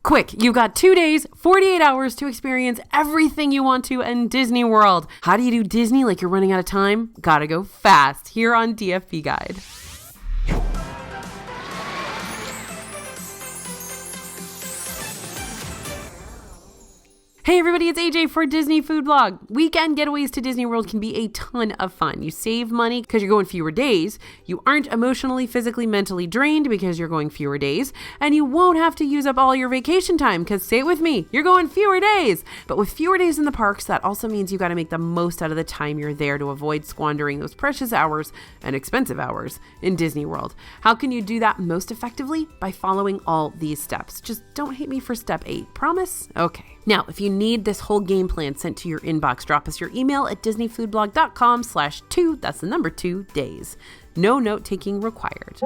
Quick, you've got 2 days, 48 hours to experience everything you want to in Disney World. How do you do Disney like you're running out of time? Gotta go fast here on DFB Guide. Hey everybody, it's AJ for Disney Food Blog. Weekend getaways to Disney World can be a ton of fun. You save money because you're going fewer days. You aren't emotionally, physically, mentally drained because you're going fewer days. And you won't have to use up all your vacation time because, say it with me, you're going fewer days. But with fewer days in the parks, that also means you got to make the most out of the time you're there to avoid squandering those precious hours and expensive hours in Disney World. How can you do that most effectively? By following all these steps. Just don't hate me for step 8. Promise? Okay. Now, if you need this whole game plan sent to your inbox, drop us your email at disneyfoodblog.com/2, that's the number 2 days. No note taking required.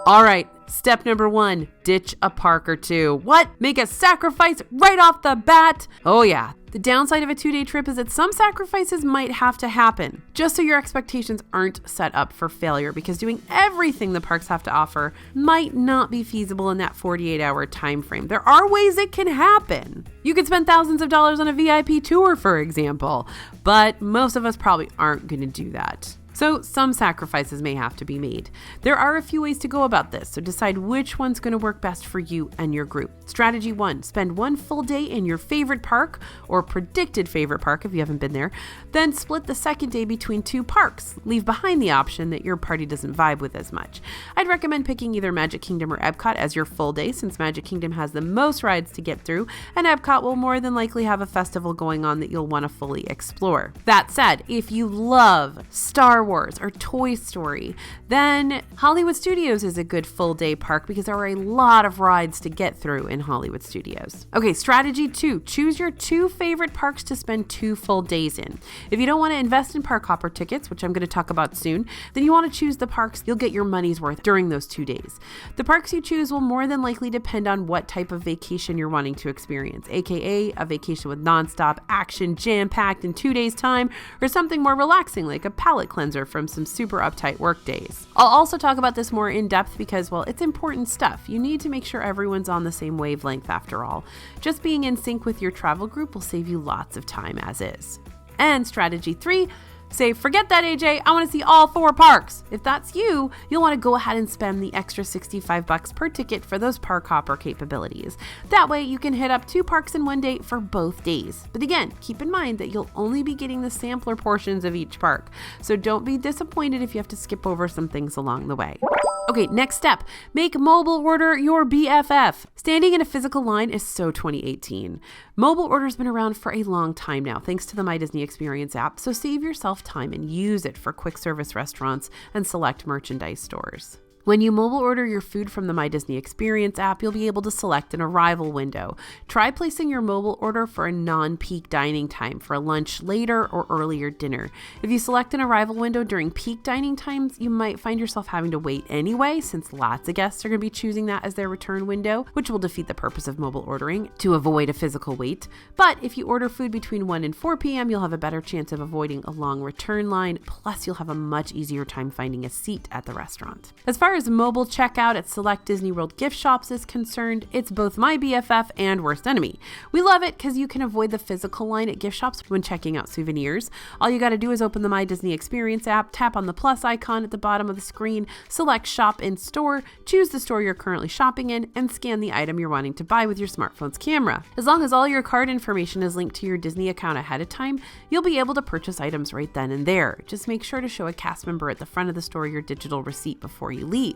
All right, step number 1, ditch a park or two. What? Make a sacrifice right off the bat? Oh yeah. The downside of a 2-day trip is that some sacrifices might have to happen, just so your expectations aren't set up for failure, because doing everything the parks have to offer might not be feasible in that 48-hour time frame. There are ways it can happen. You could spend thousands of dollars on a VIP tour, for example, but most of us probably aren't going to do that. So some sacrifices may have to be made. There are a few ways to go about this, so decide which one's going to work best for you and your group. Strategy 1, spend 1 full day in your favorite park or predicted favorite park if you haven't been there, then split the second day between 2 parks. Leave behind the option that your party doesn't vibe with as much. I'd recommend picking either Magic Kingdom or Epcot as your full day, since Magic Kingdom has the most rides to get through, and Epcot will more than likely have a festival going on that you'll want to fully explore. That said, if you love Star Wars or Toy Story, then Hollywood Studios is a good full day park because there are a lot of rides to get through in Hollywood Studios. Okay, strategy 2, choose your 2 favorite parks to spend 2 full days in. If you don't want to invest in park hopper tickets, which I'm going to talk about soon, then you want to choose the parks you'll get your money's worth during those 2 days. The parks you choose will more than likely depend on what type of vacation you're wanting to experience, aka a vacation with nonstop action jam-packed in 2 days' time, or something more relaxing like a palate cleanser from some super uptight work days. I'll also talk about this more in depth because, well, it's important stuff. You need to make sure everyone's on the same wavelength after all. Just being in sync with your travel group will save you lots of time as is. And strategy 3, say, forget that, AJ, I want to see all 4 parks. If that's you, you'll want to go ahead and spend the extra $65 per ticket for those park hopper capabilities. That way you can hit up 2 parks in 1 day for both days. But again, keep in mind that you'll only be getting the sampler portions of each park. So don't be disappointed if you have to skip over some things along the way. Okay, next step, make mobile order your BFF. Standing in a physical line is so 2018. Mobile order's been around for a long time now, thanks to the My Disney Experience app, so save yourself time and use it for quick service restaurants and select merchandise stores. When you mobile order your food from the My Disney Experience app, you'll be able to select an arrival window. Try placing your mobile order for a non-peak dining time for a lunch later or earlier dinner. If you select an arrival window during peak dining times, you might find yourself having to wait anyway, since lots of guests are going to be choosing that as their return window, which will defeat the purpose of mobile ordering to avoid a physical wait. But if you order food between 1 and 4 p.m., you'll have a better chance of avoiding a long return line, plus you'll have a much easier time finding a seat at the restaurant. As far as mobile checkout at select Disney World gift shops is concerned, it's both my BFF and worst enemy. We love it because you can avoid the physical line at gift shops when checking out souvenirs. All you got to do is open the My Disney Experience app, tap on the plus icon at the bottom of the screen, select Shop in Store, choose the store you're currently shopping in, and scan the item you're wanting to buy with your smartphone's camera. As long as all your card information is linked to your Disney account ahead of time, you'll be able to purchase items right then and there. Just make sure to show a cast member at the front of the store your digital receipt before you leave.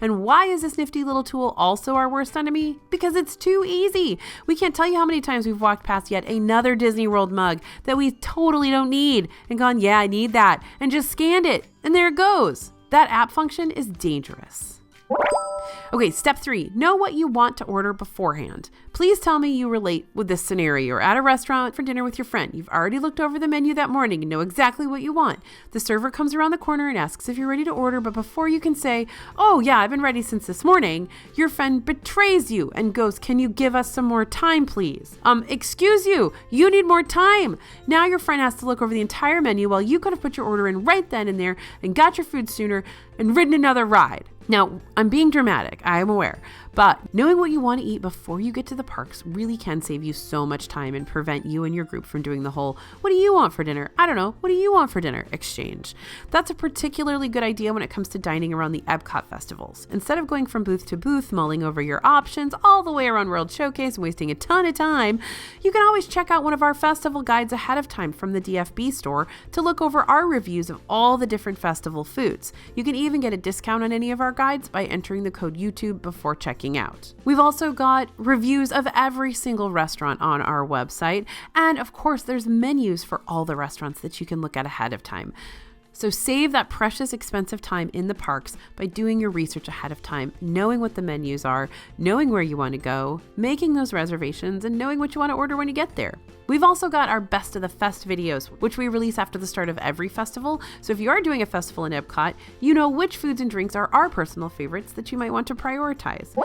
And why is this nifty little tool also our worst enemy? Because it's too easy. We can't tell you how many times we've walked past yet another Disney World mug that we totally don't need and gone, yeah, I need that, and just scanned it, and there it goes. That app function is dangerous. Okay, step 3, know what you want to order beforehand. Please tell me you relate with this scenario. You're at a restaurant for dinner with your friend. You've already looked over the menu that morning and know exactly what you want. The server comes around the corner and asks if you're ready to order, but before you can say, oh yeah, I've been ready since this morning, your friend betrays you and goes, can you give us some more time, please? Excuse you, you need more time. Now your friend has to look over the entire menu while you could have put your order in right then and there and got your food sooner and ridden another ride. Now, I'm being dramatic, I am aware, But knowing what you want to eat before you get to the parks really can save you so much time and prevent you and your group from doing the whole, what do you want for dinner? I don't know. What do you want for dinner? Exchange. That's a particularly good idea when it comes to dining around the Epcot festivals. Instead of going from booth to booth, mulling over your options all the way around World Showcase and wasting a ton of time, you can always check out one of our festival guides ahead of time from the DFB store to look over our reviews of all the different festival foods. You can even get a discount on any of our guides by entering the code YouTube before checking out. We've also got reviews of every single restaurant on our website, and of course there's menus for all the restaurants that you can look at ahead of time. So save that precious expensive time in the parks by doing your research ahead of time, knowing what the menus are, knowing where you want to go, making those reservations, and knowing what you want to order when you get there. We've also got our Best of the Fest videos, which we release after the start of every festival. So if you are doing a festival in Epcot, you know which foods and drinks are our personal favorites that you might want to prioritize.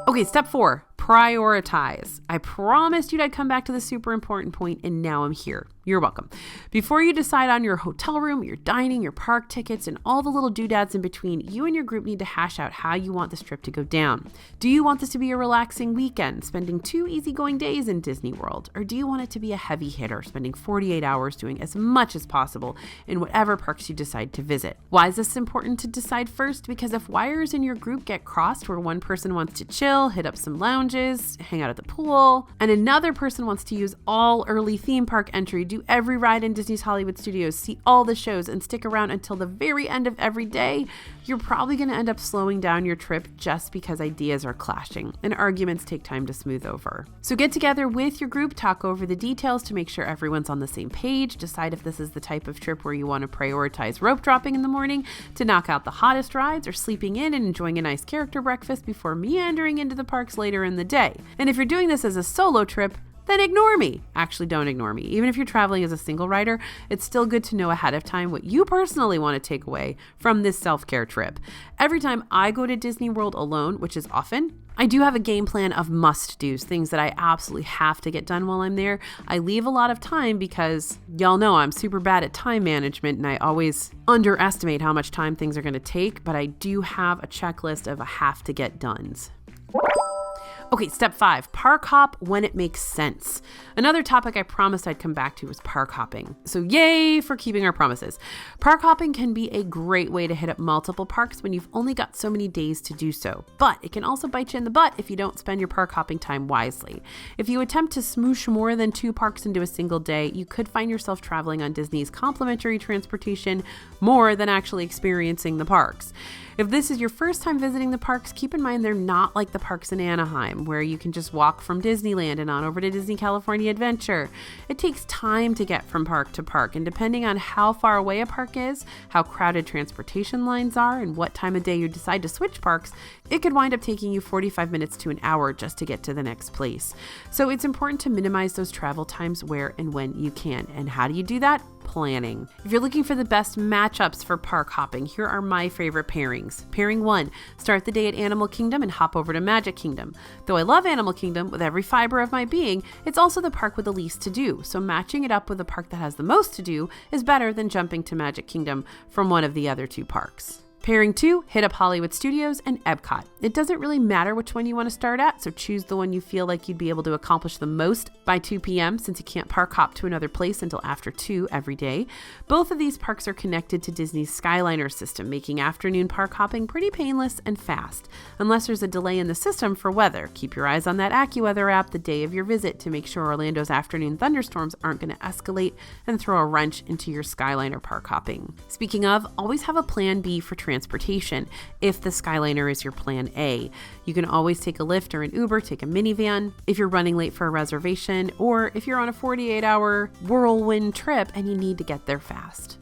Okay, step 4, prioritize. I promised you'd I'd come back to the super important point, and now I'm here. You're welcome. Before you decide on your hotel room, your dining, your park tickets, and all the little doodads in between, you and your group need to hash out how you want this trip to go down. Do you want this to be a relaxing weekend, spending 2 easygoing days in Disney World? Or do you want it to be a heavy hitter, spending 48 hours doing as much as possible in whatever parks you decide to visit? Why is this important to decide first? Because if wires in your group get crossed where one person wants to chill, hit up some lounges, hang out at the pool, and another person wants to use all early theme park entry, do every ride in Disney's Hollywood Studios, see all the shows, and stick around until the very end of every day, you're probably going to end up slowing down your trip just because ideas are clashing and arguments take time to smooth over. So get together with your group, talk over the details to make sure everyone's on the same page, decide if this is the type of trip where you want to prioritize rope dropping in the morning to knock out the hottest rides, or sleeping in and enjoying a nice character breakfast before meandering into the parks later in the day. And if you're doing this as a solo trip, then ignore me. Actually, don't ignore me. Even if you're traveling as a single rider, it's still good to know ahead of time what you personally want to take away from this self-care trip. Every time I go to Disney World alone, which is often, I do have a game plan of must-dos, things that I absolutely have to get done while I'm there. I leave a lot of time because y'all know I'm super bad at time management and I always underestimate how much time things are going to take, but I do have a checklist of a have to get dones. Okay, step 5, park hop when it makes sense. Another topic I promised I'd come back to was park hopping. So yay for keeping our promises. Park hopping can be a great way to hit up multiple parks when you've only got so many days to do so. But it can also bite you in the butt if you don't spend your park hopping time wisely. If you attempt to smoosh more than 2 parks into a single day, you could find yourself traveling on Disney's complimentary transportation more than actually experiencing the parks. If this is your first time visiting the parks, keep in mind they're not like the parks in Anaheim, where you can just walk from Disneyland and on over to Disney California Adventure. It takes time to get from park to park, and depending on how far away a park is, how crowded transportation lines are, and what time of day you decide to switch parks, it could wind up taking you 45 minutes to an hour just to get to the next place. So it's important to minimize those travel times where and when you can. And how do you do that? Planning. If you're looking for the best matchups for park hopping, here are my favorite pairings. Pairing 1, start the day at Animal Kingdom and hop over to Magic Kingdom. Though I love Animal Kingdom with every fiber of my being, it's also the park with the least to do, so matching it up with the park that has the most to do is better than jumping to Magic Kingdom from one of the other 2 parks. Pairing 2, hit up Hollywood Studios and Epcot. It doesn't really matter which one you want to start at, so choose the one you feel like you'd be able to accomplish the most by 2 p.m. since you can't park hop to another place until after 2 every day. Both of these parks are connected to Disney's Skyliner system, making afternoon park hopping pretty painless and fast, unless there's a delay in the system for weather. Keep your eyes on that AccuWeather app the day of your visit to make sure Orlando's afternoon thunderstorms aren't going to escalate and throw a wrench into your Skyliner park hopping. Speaking of, always have a plan B for transportation if the Skyliner is your plan A. You can always take a Lyft or an Uber, take a minivan if you're running late for a reservation, or if you're on a 48-hour whirlwind trip and you need to get there fast.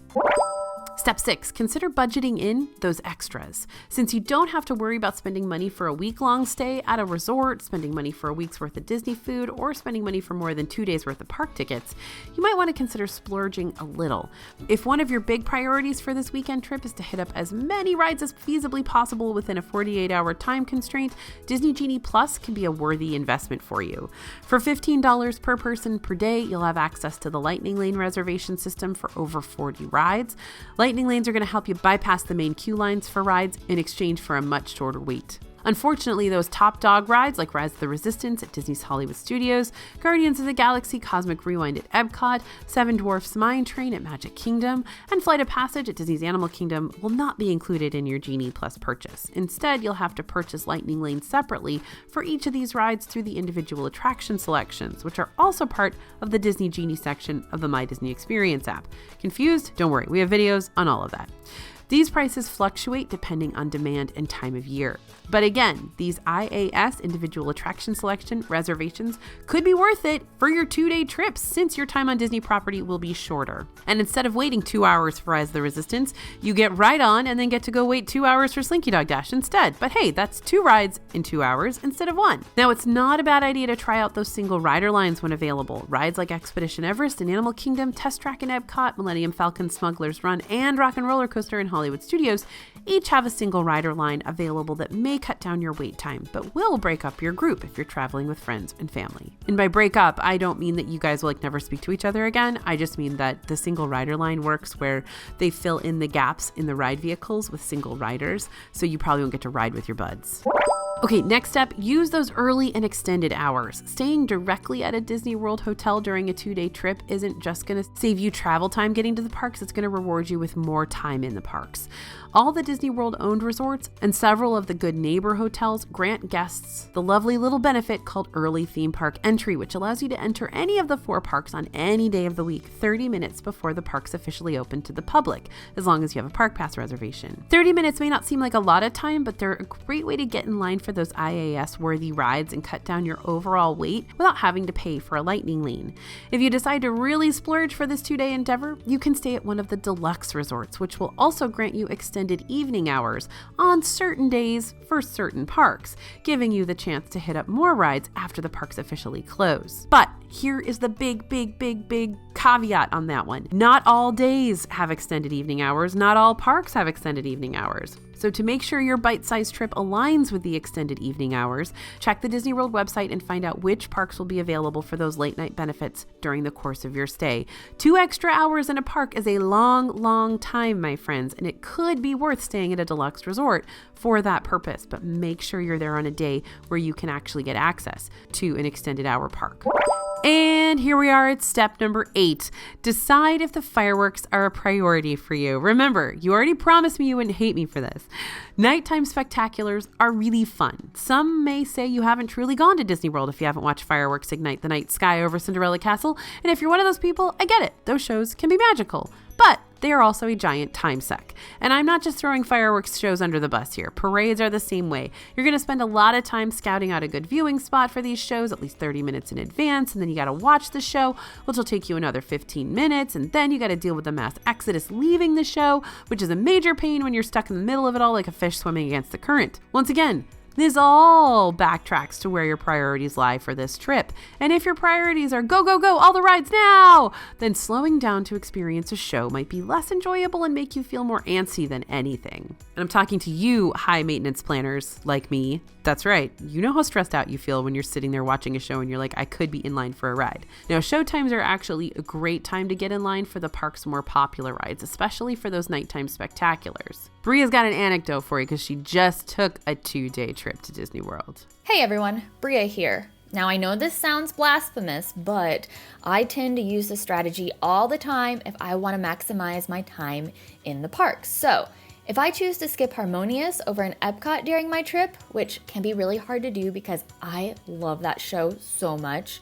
Step 6, consider budgeting in those extras. Since you don't have to worry about spending money for a week-long stay at a resort, spending money for a week's worth of Disney food, or spending money for more than 2 days worth of park tickets, you might want to consider splurging a little. If one of your big priorities for this weekend trip is to hit up as many rides as feasibly possible within a 48-hour time constraint, Disney Genie Plus can be a worthy investment for you. For $15 per person per day, you'll have access to the Lightning Lane reservation system for over 40 rides. Lightning Lanes are going to help you bypass the main queue lines for rides in exchange for a much shorter wait. Unfortunately, those top dog rides like Rise of the Resistance at Disney's Hollywood Studios, Guardians of the Galaxy Cosmic Rewind at Epcot, Seven Dwarfs Mine Train at Magic Kingdom, and Flight of Passage at Disney's Animal Kingdom will not be included in your Genie Plus purchase. Instead, you'll have to purchase Lightning Lane separately for each of these rides through the individual attraction selections, which are also part of the Disney Genie section of the My Disney Experience app. Confused? Don't worry, we have videos on all of that. These prices fluctuate depending on demand and time of year. But again, these IAS individual attraction selection reservations could be worth it for your 2-day trips since your time on Disney property will be shorter. And instead of waiting 2 hours for Rise of the Resistance, you get right on and then get to go wait 2 hours for Slinky Dog Dash instead. But hey, that's 2 rides in 2 hours instead of 1. Now, it's not a bad idea to try out those single rider lines when available. Rides like Expedition Everest in Animal Kingdom, Test Track in Epcot, Millennium Falcon Smuggler's Run, and Rock and Roller Coaster in Hollywood Studios each have a single rider line available that may cut down your wait time, but will break up your group if you're traveling with friends and family. And by break up, I don't mean that you guys will never speak to each other again. I just mean that the single rider line works where they fill in the gaps in the ride vehicles with single riders, so you probably won't get to ride with your buds. Okay, next step, use those early and extended hours. Staying directly at a Disney World hotel during a 2-day trip isn't just going to save you travel time getting to the parks, it's going to reward you with more time in the parks. All the Disney World owned resorts and several of the Good Neighbor hotels grant guests the lovely little benefit called early theme park entry, which allows you to enter any of the 4 parks on any day of the week 30 minutes before the parks officially open to the public, as long as you have a park pass reservation. 30 minutes may not seem like a lot of time, but they're a great way to get in line for those IAS-worthy rides and cut down your overall wait without having to pay for a Lightning Lane. If you decide to really splurge for this 2-day endeavor, you can stay at one of the deluxe resorts, which will also grant you extended evening hours on certain days for certain parks, giving you the chance to hit up more rides after the parks officially close. But here is the big caveat on that one. Not all days have extended evening hours. Not all parks have extended evening hours. So to make sure your bite-sized trip aligns with the extended evening hours, check the Disney World website and find out which parks will be available for those late-night benefits during the course of your stay. 2 extra hours in a park is a long time, my friends, and it could be worth staying at a deluxe resort for that purpose, but make sure you're there on a day where you can actually get access to an extended hour park. And here we are at step number 8. Decide if the fireworks are a priority for you. Remember, you already promised me you wouldn't hate me for this. Nighttime spectaculars are really fun. Some may say you haven't truly gone to Disney World if you haven't watched fireworks ignite the night sky over Cinderella Castle. And if you're one of those people, I get it. Those shows can be magical. But they are also a giant time suck. And I'm not just throwing fireworks shows under the bus here. Parades are the same way. You're going to spend a lot of time scouting out a good viewing spot for these shows, at least 30 minutes in advance, and then you got to watch the show, which will take you another 15 minutes, and then you got to deal with the mass exodus leaving the show, which is a major pain when you're stuck in the middle of it all like a fish swimming against the current. Once again, this all backtracks to where your priorities lie for this trip. And if your priorities are go, all the rides now, then slowing down to experience a show might be less enjoyable and make you feel more antsy than anything. And I'm talking to you high maintenance planners like me. That's right. You know how stressed out you feel when you're sitting there watching a show and you're like, I could be in line for a ride. Now, show times are actually a great time to get in line for the park's more popular rides, especially for those nighttime spectaculars. Bria's got an anecdote for you because she just took a 2-day trip to Disney World. Hey everyone, Bria here. Now I know this sounds blasphemous, but I tend to use this strategy all the time if I want to maximize my time in the parks. So if I choose to skip Harmonious over an Epcot during my trip, which can be really hard to do because I love that show so much,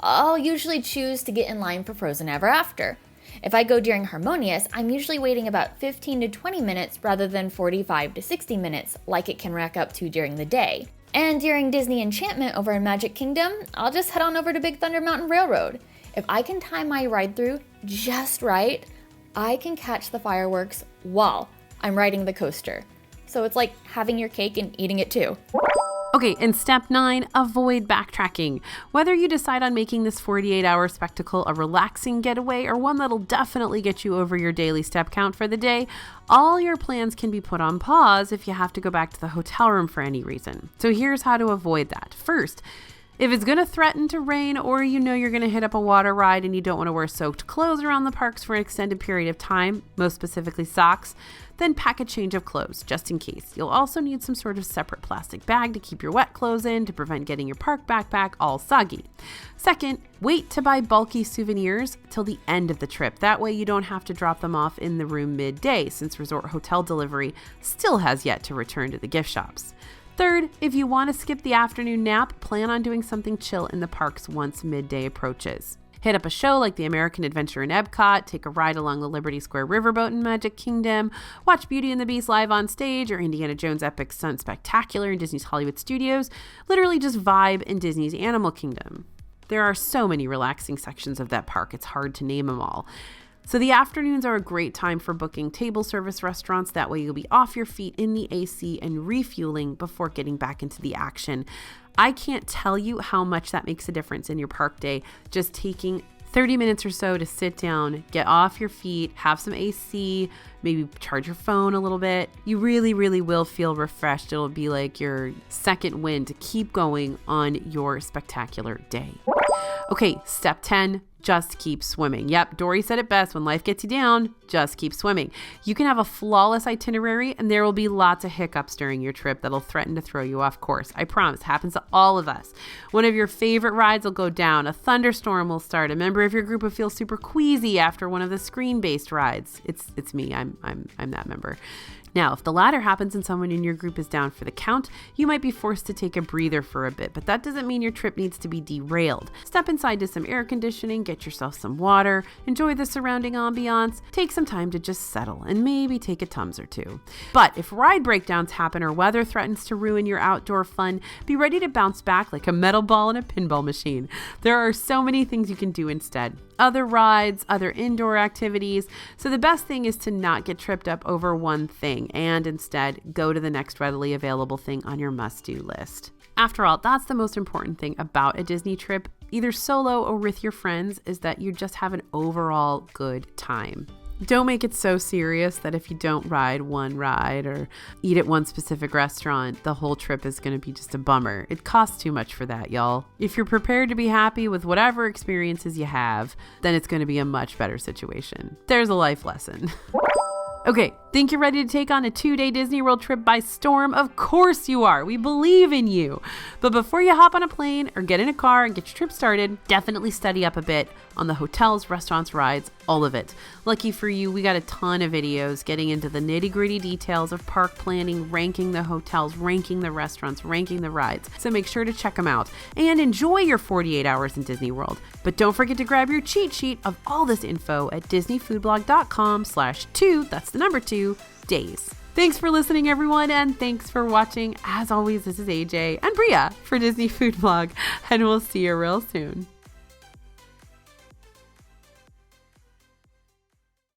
I'll usually choose to get in line for Frozen Ever After. If I go during Harmonious, I'm usually waiting about 15 to 20 minutes rather than 45 to 60 minutes like it can rack up to during the day. And during Disney Enchantment over in Magic Kingdom, I'll just head on over to Big Thunder Mountain Railroad. If I can time my ride through just right, I can catch the fireworks while I'm riding the coaster. So it's like having your cake and eating it too. Okay, and step 9, avoid backtracking. Whether you decide on making this 48-hour spectacle a relaxing getaway or one that'll definitely get you over your daily step count for the day, all your plans can be put on pause if you have to go back to the hotel room for any reason. So here's how to avoid that. First, If it's going to threaten to rain, or you know you're going to hit up a water ride and you don't want to wear soaked clothes around the parks for an extended period of time, most specifically socks, then pack a change of clothes just in case. You'll also need some sort of separate plastic bag to keep your wet clothes in to prevent getting your park backpack all soggy. Second, wait to buy bulky souvenirs till the end of the trip. That way you don't have to drop them off in the room midday, since resort hotel delivery still has yet to return to the gift shops. Third, if you want to skip the afternoon nap, plan on doing something chill in the parks once midday approaches. Hit up a show like the American Adventure in Epcot, take a ride along the Liberty Square riverboat in Magic Kingdom, watch Beauty and the Beast live on stage or Indiana Jones Epic Stunt Spectacular in Disney's Hollywood Studios. Literally just vibe in Disney's Animal Kingdom. There are so many relaxing sections of that park, it's hard to name them all. So the afternoons are a great time for booking table service restaurants. That way you'll be off your feet in the AC and refueling before getting back into the action. I can't tell you how much that makes a difference in your park day. Just taking 30 minutes or so to sit down, get off your feet, have some AC, maybe charge your phone a little bit. You really, really will feel refreshed. It'll be like your second wind to keep going on your spectacular day. Okay, step 10. Just keep swimming. Yep, Dory said it best. When life gets you down, just keep swimming. You can have a flawless itinerary and there will be lots of hiccups during your trip that'll threaten to throw you off course. I promise, happens to all of us. One of your favorite rides will go down. A thunderstorm will start. A member of your group will feel super queasy after one of the screen-based rides. It's me. I'm that member. Now, if the latter happens and someone in your group is down for the count, you might be forced to take a breather for a bit, but that doesn't mean your trip needs to be derailed. Step inside to some air conditioning, get yourself some water, enjoy the surrounding ambiance, take some time to just settle, and maybe take a Tums or two. But if ride breakdowns happen or weather threatens to ruin your outdoor fun, be ready to bounce back like a metal ball in a pinball machine. There are so many things you can do instead. Other rides, other indoor activities. So the best thing is to not get tripped up over one thing and instead go to the next readily available thing on your must-do list. After all, that's the most important thing about a Disney trip, either solo or with your friends, is that you just have an overall good time. Don't make it so serious that if you don't ride one ride or eat at one specific restaurant, the whole trip is going to be just a bummer. It costs too much for that, y'all. If you're prepared to be happy with whatever experiences you have, then it's going to be a much better situation. There's a life lesson. Okay, think you're ready to take on a 2-day Disney World trip by storm? Of course you are. We believe in you. But before you hop on a plane or get in a car and get your trip started, definitely study up a bit on the hotels, restaurants, rides, all of it. Lucky for you, we got a ton of videos getting into the nitty-gritty details of park planning, ranking the hotels, ranking the restaurants, ranking the rides. So make sure to check them out and enjoy your 48 hours in Disney World. But don't forget to grab your cheat sheet of all this info at disneyfoodblog.com/2, that's the number 2, days. Thanks for listening, everyone, and thanks for watching. As always, this is AJ and Bria for Disney Food Blog, and we'll see you real soon.